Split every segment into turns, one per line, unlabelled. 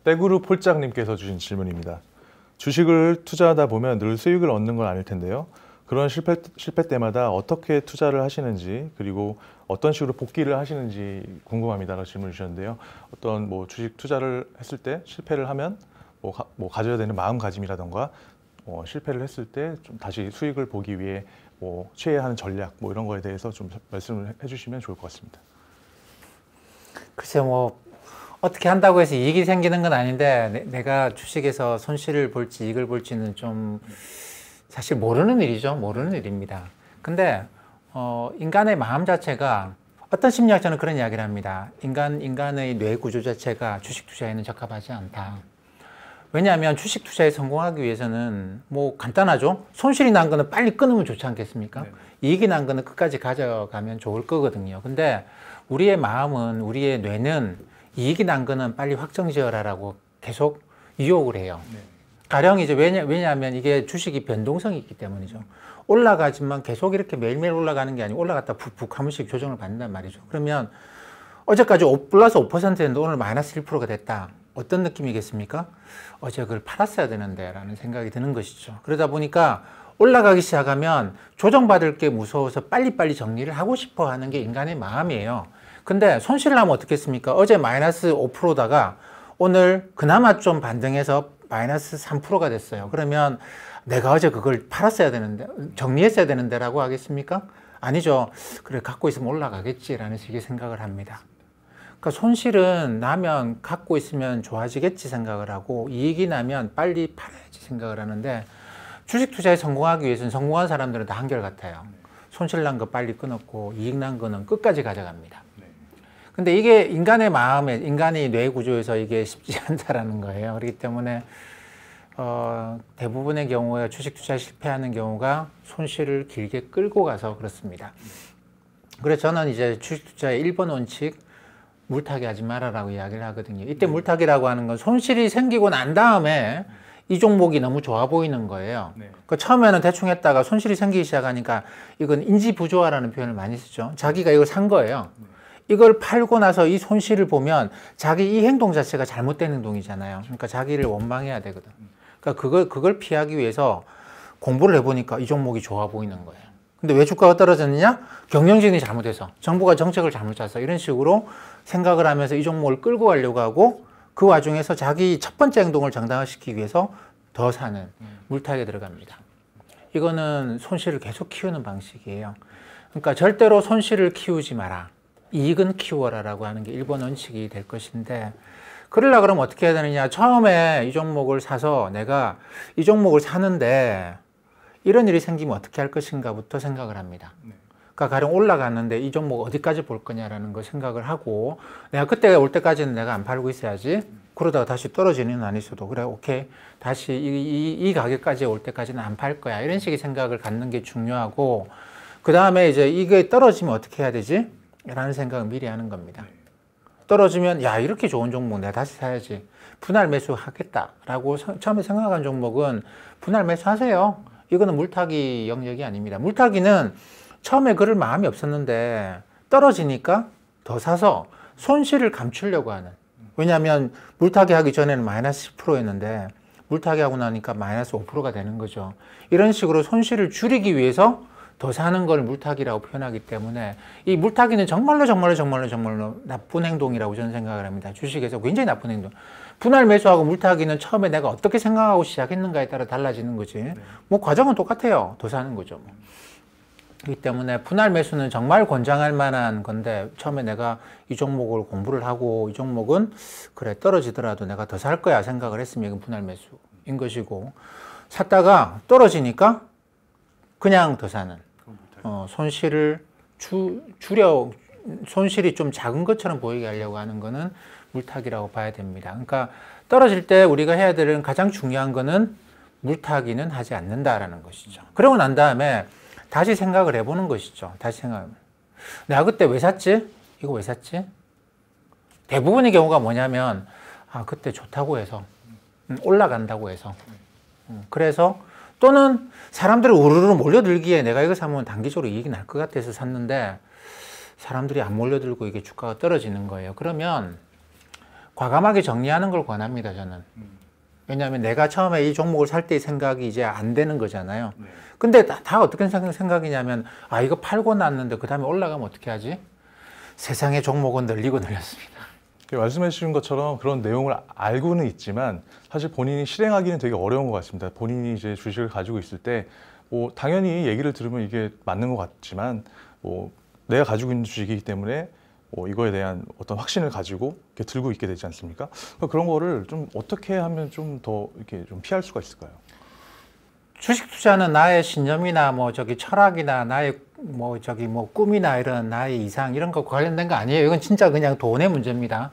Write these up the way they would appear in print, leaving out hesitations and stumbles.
떼구르 폴짝님께서 주신 질문입니다. 주식을 투자하다 보면 늘 수익을 얻는 건 아닐 텐데요. 그런 실패 때마다 어떻게 투자를 하시는지, 그리고 어떤 식으로 복귀를 하시는지 궁금합니다라고 질문을 주셨는데요. 어떤 뭐 주식 투자를 했을 때 실패를 하면 가져야 되는 마음가짐이라던가, 실패를 했을 때 좀 다시 수익을 보기 위해 취해야 하는 전략 이런 거에 대해서 좀 말씀을 해주시면 좋을 것 같습니다.
글쎄 어떻게 한다고 해서 이익이 생기는 건 아닌데 내가 주식에서 손실을 볼지 이익을 볼지는 좀 사실 모르는 일이죠. 모르는 일입니다. 근데 인간의 마음 자체가, 어떤 심리학자는 그런 이야기를 합니다. 인간의 뇌 구조 자체가 주식 투자에는 적합하지 않다. 왜냐하면 주식 투자에 성공하기 위해서는 간단하죠. 손실이 난 거는 빨리 끊으면 좋지 않겠습니까? 네. 이익이 난 거는 끝까지 가져가면 좋을 거거든요. 근데 우리의 마음은, 우리의 뇌는 이익이 난 거는 빨리 확정 지어라라고 계속 유혹을 해요. 네. 가령 이제 왜냐하면 이게 주식이 변동성이 있기 때문이죠. 올라가지만 계속 이렇게 매일매일 올라가는 게 아니고 올라갔다 푹푹 한 번씩 조정을 받는단 말이죠. 그러면 어제까지 플러스 5%였는데 오늘 마이너스 1%가 됐다. 어떤 느낌이겠습니까? 어제 그걸 팔았어야 되는데 라는 생각이 드는 것이죠. 그러다 보니까 올라가기 시작하면 조정받을 게 무서워서 빨리빨리 정리를 하고 싶어 하는 게 인간의 마음이에요. 근데 손실을 하면 어떻겠습니까? 어제 마이너스 5%다가 오늘 그나마 좀 반등해서 마이너스 3%가 됐어요. 그러면 내가 어제 그걸 팔았어야 되는데, 정리했어야 되는데 라고 하겠습니까? 아니죠. 그래, 갖고 있으면 올라가겠지라는 식의 생각을 합니다. 그러니까 손실은 나면 갖고 있으면 좋아지겠지 생각을 하고, 이익이 나면 빨리 팔아야지 생각을 하는데, 주식 투자에 성공하기 위해서는 성공한 사람들은 다 한결같아요. 손실 난 거 빨리 끊었고 이익 난 거는 끝까지 가져갑니다. 근데 이게 인간의 마음에, 인간의 뇌 구조에서 이게 쉽지 않다라는 거예요. 그렇기 때문에 대부분의 경우에 주식 투자에 실패하는 경우가 손실을 길게 끌고 가서 그렇습니다. 그래서 저는 이제 주식 투자의 1번 원칙, 물타기 하지 마라라고 이야기를 하거든요. 이때 물타기라고 하는 건 손실이 생기고 난 다음에 이 종목이 너무 좋아 보이는 거예요. 그러니까 처음에는 대충 했다가 손실이 생기기 시작하니까, 이건 인지부조화라는 표현을 많이 쓰죠. 자기가 이걸 산 거예요. 이걸 팔고 나서 이 손실을 보면 자기 이 행동 자체가 잘못된 행동이잖아요. 그러니까 자기를 원망해야 되거든. 그러니까 그걸 피하기 위해서 공부를 해보니까 이 종목이 좋아 보이는 거예요. 근데 왜 주가가 떨어졌느냐? 경영진이 잘못해서, 정부가 정책을 잘못 짜서, 이런 식으로 생각을 하면서 이 종목을 끌고 가려고 하고, 그 와중에서 자기 첫 번째 행동을 정당화시키기 위해서 더 사는 물타기에 들어갑니다. 이거는 손실을 계속 키우는 방식이에요. 그러니까 절대로 손실을 키우지 마라, 이익은 키워라라고 하는 게 1번 원칙이 될 것인데, 그러려고 그러면 어떻게 해야 되느냐? 처음에 이 종목을 사서 내가 이 종목을 사는데 이런 일이 생기면 어떻게 할 것인가부터 생각을 합니다. 그러니까 가령 올라갔는데 이 종목 어디까지 볼 거냐라는 거 생각을 하고, 내가 그때 올 때까지는 내가 안 팔고 있어야지. 그러다가 다시 떨어지는 아니어도 그래, 오케이, 다시 이 가격까지 올 때까지는 안 팔 거야, 이런 식의 생각을 갖는 게 중요하고, 그 다음에 이제 이게 떨어지면 어떻게 해야 되지? 라는 생각을 미리 하는 겁니다. 떨어지면 야, 이렇게 좋은 종목 내가 다시 사야지, 분할 매수 하겠다라고 처음에 생각한 종목은 분할 매수하세요. 이거는 물타기 영역이 아닙니다. 물타기는 처음에 그럴 마음이 없었는데 떨어지니까 더 사서 손실을 감추려고 하는, 왜냐하면 물타기 하기 전에는 마이너스 10%였는데 물타기 하고 나니까 마이너스 5%가 되는 거죠. 이런 식으로 손실을 줄이기 위해서 더 사는 걸 물타기라고 표현하기 때문에, 이 물타기는 정말로 나쁜 행동이라고 저는 생각을 합니다. 주식에서 굉장히 나쁜 행동. 분할 매수하고 물타기는 처음에 내가 어떻게 생각하고 시작했는가에 따라 달라지는 거지. 과정은 똑같아요. 더 사는 거죠. 그렇기 때문에 분할 매수는 정말 권장할 만한 건데, 처음에 내가 이 종목을 공부를 하고 이 종목은 그래 떨어지더라도 내가 더 살 거야 생각을 했으면 이건 분할 매수인 것이고, 샀다가 떨어지니까 그냥 더 사는, 손실을 손실이 좀 작은 것처럼 보이게 하려고 하는 거는 물타기라고 봐야 됩니다. 그러니까 떨어질 때 우리가 해야 되는 가장 중요한 거는 물타기는 하지 않는다라는 것이죠. 그러고 난 다음에 다시 생각을 해보는 것이죠. 다시 생각하면, 내가 그때 왜 샀지? 이거 왜 샀지? 대부분의 경우가 뭐냐면, 그때 좋다고 해서, 올라간다고 해서, 그래서, 또는 사람들이 우르르 몰려들기에 내가 이거 사면 단기적으로 이익이 날 것 같아서 샀는데 사람들이 안 몰려들고 이게 주가가 떨어지는 거예요. 그러면 과감하게 정리하는 걸 권합니다, 저는. 왜냐하면 내가 처음에 이 종목을 살 때의 생각이 이제 안 되는 거잖아요. 근데 다 어떻게 생각이냐면, 아, 이거 팔고 났는데 그 다음에 올라가면 어떻게 하지? 세상의 종목은 늘리고 늘렸습니다.
말씀해 주신 것처럼 그런 내용을 알고는 있지만 사실 본인이 실행하기는 되게 어려운 것 같습니다. 본인이 이제 주식을 가지고 있을 때 뭐 당연히 얘기를 들으면 이게 맞는 것 같지만 뭐 내가 가지고 있는 주식이기 때문에 뭐 이거에 대한 어떤 확신을 가지고 이렇게 들고 있게 되지 않습니까? 그런 거를 좀 어떻게 하면 좀 더 이렇게 좀 피할 수가 있을까요?
주식 투자는 나의 신념이나 뭐 저기 철학이나 나의 뭐 저기 뭐 꿈이나 이런 나의 이상 이런 거 관련된 거 아니에요. 이건 진짜 그냥 돈의 문제입니다.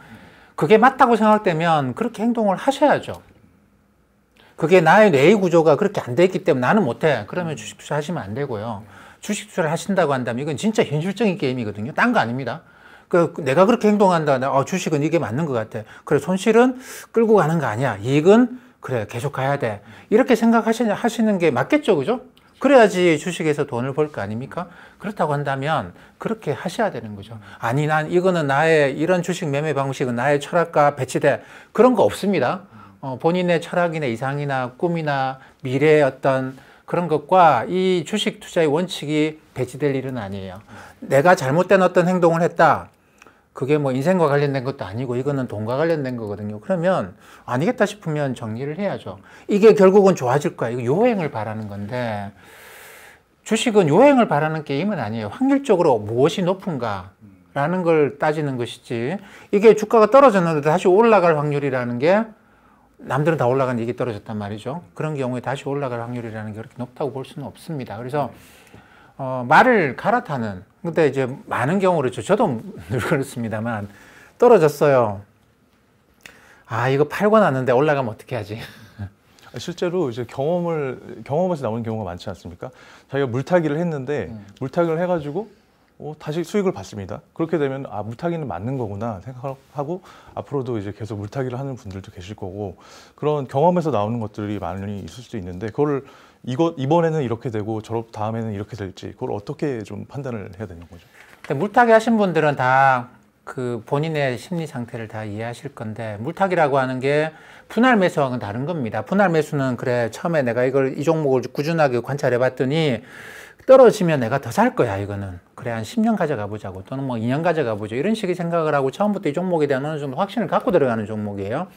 그게 맞다고 생각되면 그렇게 행동을 하셔야죠. 그게 나의 뇌의 구조가 그렇게 안 돼 있기 때문에 나는 못해. 그러면 주식 투자 하시면 안 되고요. 주식 투자를 하신다고 한다면 이건 진짜 현실적인 게임이거든요. 딴 거 아닙니다. 내가 그렇게 행동한다. 주식은 이게 맞는 것 같아. 그래, 손실은 끌고 가는 거 아니야. 이익은 그래, 계속 가야 돼. 이렇게 생각하시는 게 맞겠죠, 그죠? 그래야지 주식에서 돈을 벌 거 아닙니까? 그렇다고 한다면 그렇게 하셔야 되는 거죠. 아니, 난 이거는 나의 이런 주식 매매 방식은 나의 철학과 배치돼. 그런 거 없습니다. 본인의 철학이나 이상이나 꿈이나 미래의 어떤 그런 것과 이 주식 투자의 원칙이 배치될 일은 아니에요. 내가 잘못된 어떤 행동을 했다. 그게 뭐 인생과 관련된 것도 아니고 이거는 돈과 관련된 거거든요. 그러면 아니겠다 싶으면 정리를 해야죠. 이게 결국은 좋아질 거야. 이거 요행을 바라는 건데 주식은 요행을 바라는 게임은 아니에요. 확률적으로 무엇이 높은가라는 걸 따지는 것이지 이게 주가가 떨어졌는데 다시 올라갈 확률이라는 게 남들은 다 올라갔는데 이게 떨어졌단 말이죠. 그런 경우에 다시 올라갈 확률이라는 게 그렇게 높다고 볼 수는 없습니다. 그래서 말을 갈아타는 근데 이제 많은 경우 그렇죠. 저도 늘 그렇습니다만 떨어졌어요. 아 이거 팔고 났는데 올라가면 어떻게 하지?
실제로 이제 경험에서 나오는 경우가 많지 않습니까? 자기가 물타기를 했는데 물타기를 해가지고 다시 수익을 받습니다. 그렇게 되면 아 물타기는 맞는 거구나 생각하고 앞으로도 이제 계속 물타기를 하는 분들도 계실 거고 그런 경험에서 나오는 것들이 많이 있을 수도 있는데 그거를 이번에는 이렇게 되고 다음에는 이렇게 될지 그걸 어떻게 좀 판단을 해야 되는 거죠?
물타기 하신 분들은 다 그 본인의 심리 상태를 다 이해하실 건데 물타기라고 하는 게 분할 매수하고는 다른 겁니다. 분할 매수는 그래 처음에 내가 이 종목을 꾸준하게 관찰해 봤더니 떨어지면 내가 더 살 거야 이거는 그래 한 10년 가져가 보자고 또는 뭐 2년 가져가 보죠 이런 식의 생각을 하고 처음부터 이 종목에 대한 어느 정도 확신을 갖고 들어가는 종목이에요.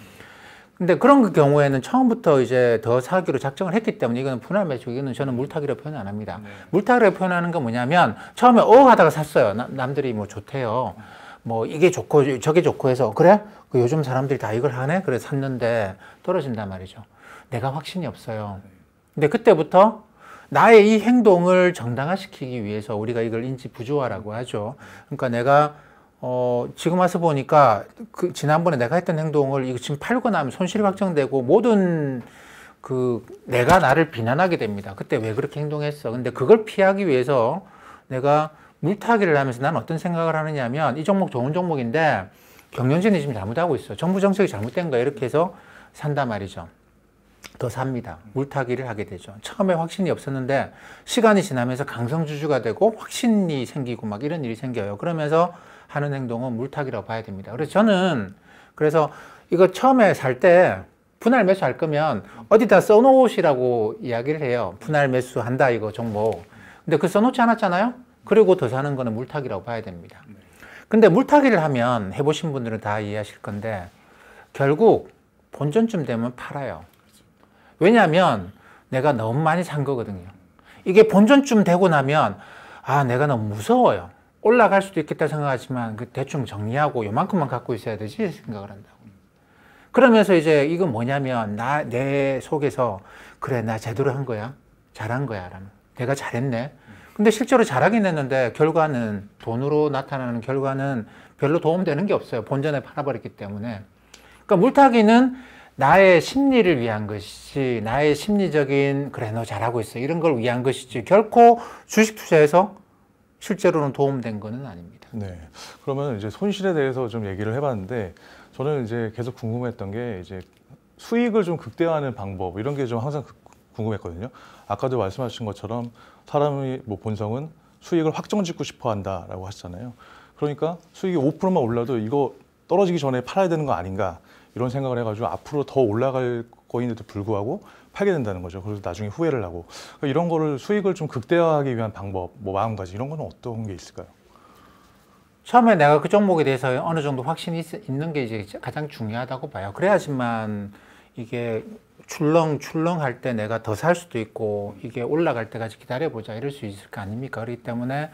근데 그런 경우에는 처음부터 이제 더 사기로 작정을 했기 때문에 이거는 분할 매수, 이거는 저는 물타기로 표현 안 합니다. 물타기로 표현하는 건 뭐냐면 처음에 하다가 샀어요. 남들이 뭐 좋대요. 뭐 이게 좋고 저게 좋고 해서 그래? 요즘 사람들이 다 이걸 하네? 그래 샀는데 떨어진단 말이죠. 내가 확신이 없어요. 근데 그때부터 나의 이 행동을 정당화시키기 위해서 우리가 이걸 인지부조화라고 하죠. 그러니까 내가 지금 와서 보니까 지난번에 내가 했던 행동을 이거 지금 팔고 나면 손실이 확정되고 모든 내가 나를 비난하게 됩니다. 그때 왜 그렇게 행동했어? 근데 그걸 피하기 위해서 내가 물타기를 하면서 난 어떤 생각을 하느냐면 이 종목 좋은 종목인데 경영진이 지금 잘못하고 있어. 정부 정책이 잘못된 거야. 이렇게 해서 산단 말이죠. 더 삽니다. 물타기를 하게 되죠. 처음에 확신이 없었는데 시간이 지나면서 강성주주가 되고 확신이 생기고 막 이런 일이 생겨요. 그러면서 하는 행동은 물타기라고 봐야 됩니다. 그래서 저는 이거 처음에 살 때 분할 매수 할 거면 어디다 써놓으시라고 이야기를 해요. 분할 매수 한다 이거 종목. 근데 써놓지 않았잖아요. 그리고 더 사는 거는 물타기라고 봐야 됩니다. 근데 물타기를 하면 해보신 분들은 다 이해하실 건데 결국 본전쯤 되면 팔아요. 왜냐하면 내가 너무 많이 산 거거든요. 이게 본전쯤 되고 나면 아 내가 너무 무서워요. 올라갈 수도 있겠다 생각하지만 대충 정리하고 요만큼만 갖고 있어야 되지 생각을 한다고. 그러면서 이제 이건 뭐냐면 내 속에서 그래 나 제대로 한 거야. 잘한 거야. 라는. 내가 잘했네. 근데 실제로 잘하긴 했는데 결과는 돈으로 나타나는 결과는 별로 도움되는 게 없어요. 본전에 팔아버렸기 때문에. 그러니까 물타기는 나의 심리를 위한 것이지 나의 심리적인 그래 너 잘하고 있어 이런 걸 위한 것이지 결코 주식 투자에서 실제로는 도움된 거는 아닙니다.
네. 그러면 이제 손실에 대해서 좀 얘기를 해봤는데 저는 이제 계속 궁금했던 게 이제 수익을 좀 극대화하는 방법 이런 게 좀 항상 궁금했거든요. 아까도 말씀하신 것처럼 사람의 뭐 본성은 수익을 확정짓고 싶어 한다라고 하셨잖아요. 그러니까 수익이 5%만 올라도 이거 떨어지기 전에 팔아야 되는 거 아닌가 이런 생각을 해가지고 앞으로 더 올라갈 거인데도 불구하고 팔게 된다는 거죠. 그래서 나중에 후회를 하고 그러니까 이런 거를 수익을 좀 극대화하기 위한 방법, 뭐 마음가짐 이런 거는 어떤 게 있을까요?
처음에 내가 그 종목에 대해서 어느 정도 확신이 있는 게 이제 가장 중요하다고 봐요. 그래야지만 이게 출렁출렁할 때 내가 더 살 수도 있고 이게 올라갈 때까지 기다려보자 이럴 수 있을 거 아닙니까? 그렇기 때문에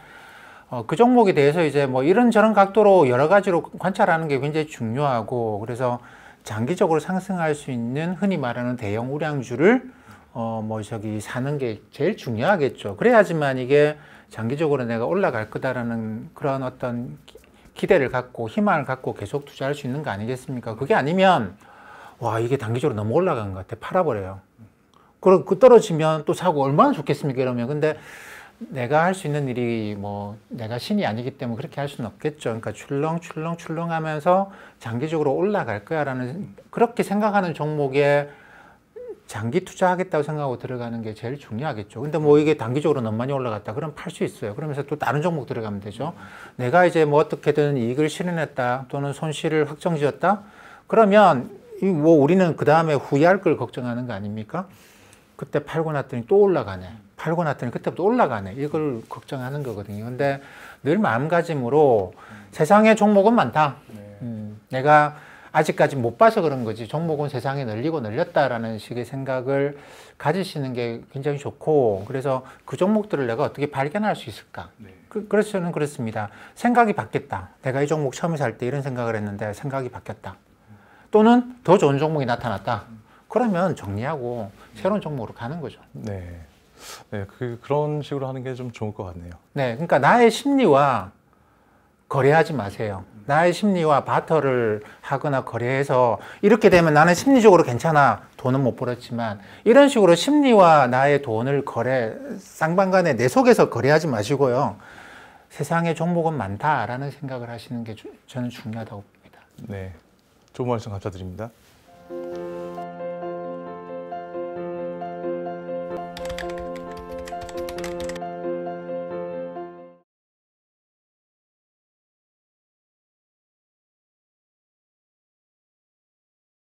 그 종목에 대해서 이제 뭐 이런저런 각도로 여러 가지로 관찰하는 게 굉장히 중요하고 그래서 장기적으로 상승할 수 있는 흔히 말하는 대형 우량주를 사는 게 제일 중요하겠죠. 그래야지만 이게 장기적으로 내가 올라갈 거다라는 그런 어떤 기대를 갖고 희망을 갖고 계속 투자할 수 있는 거 아니겠습니까? 그게 아니면 와 이게 단기적으로 너무 올라간 것 같아 팔아버려요. 그리고 그 떨어지면 또 사고 얼마나 좋겠습니까? 이러면 근데 내가 할 수 있는 일이 뭐 내가 신이 아니기 때문에 그렇게 할 수는 없겠죠. 그러니까 출렁출렁 하면서 장기적으로 올라갈 거야라는 그렇게 생각하는 종목에 장기 투자하겠다고 생각하고 들어가는 게 제일 중요하겠죠. 근데 뭐 이게 단기적으로 너무 많이 올라갔다. 그럼 팔 수 있어요. 그러면서 또 다른 종목 들어가면 되죠. 내가 이제 뭐 어떻게든 이익을 실현했다 또는 손실을 확정지었다. 그러면 뭐 우리는 그 다음에 후회할 걸 걱정하는 거 아닙니까? 그때 팔고 났더니 또 올라가네. 팔고 났더니 그때부터 올라가네. 이걸 걱정하는 거거든요. 근데 늘 마음가짐으로 세상에 종목은 많다. 내가 아직까지 못 봐서 그런 거지. 종목은 세상에 널리고 널렸다라는 식의 생각을 가지시는 게 굉장히 좋고 그래서 그 종목들을 내가 어떻게 발견할 수 있을까? 그래서 저는 그렇습니다. 생각이 바뀌었다. 내가 이 종목 처음에 살 때 이런 생각을 했는데 생각이 바뀌었다. 또는 더 좋은 종목이 나타났다. 그러면 정리하고 새로운 종목으로 가는 거죠.
네, 그런 식으로 하는 게 좀 좋을 것 같네요.
네, 그러니까 나의 심리와 거래하지 마세요. 나의 심리와 바터를 하거나 거래해서 이렇게 되면 나는 심리적으로 괜찮아. 돈은 못 벌었지만 이런 식으로 심리와 나의 돈을 쌍방간에 내 속에서 거래하지 마시고요. 세상에 종목은 많다라는 생각을 하시는 게 저는 중요하다고 봅니다.
네, 좋은 말씀 감사드립니다.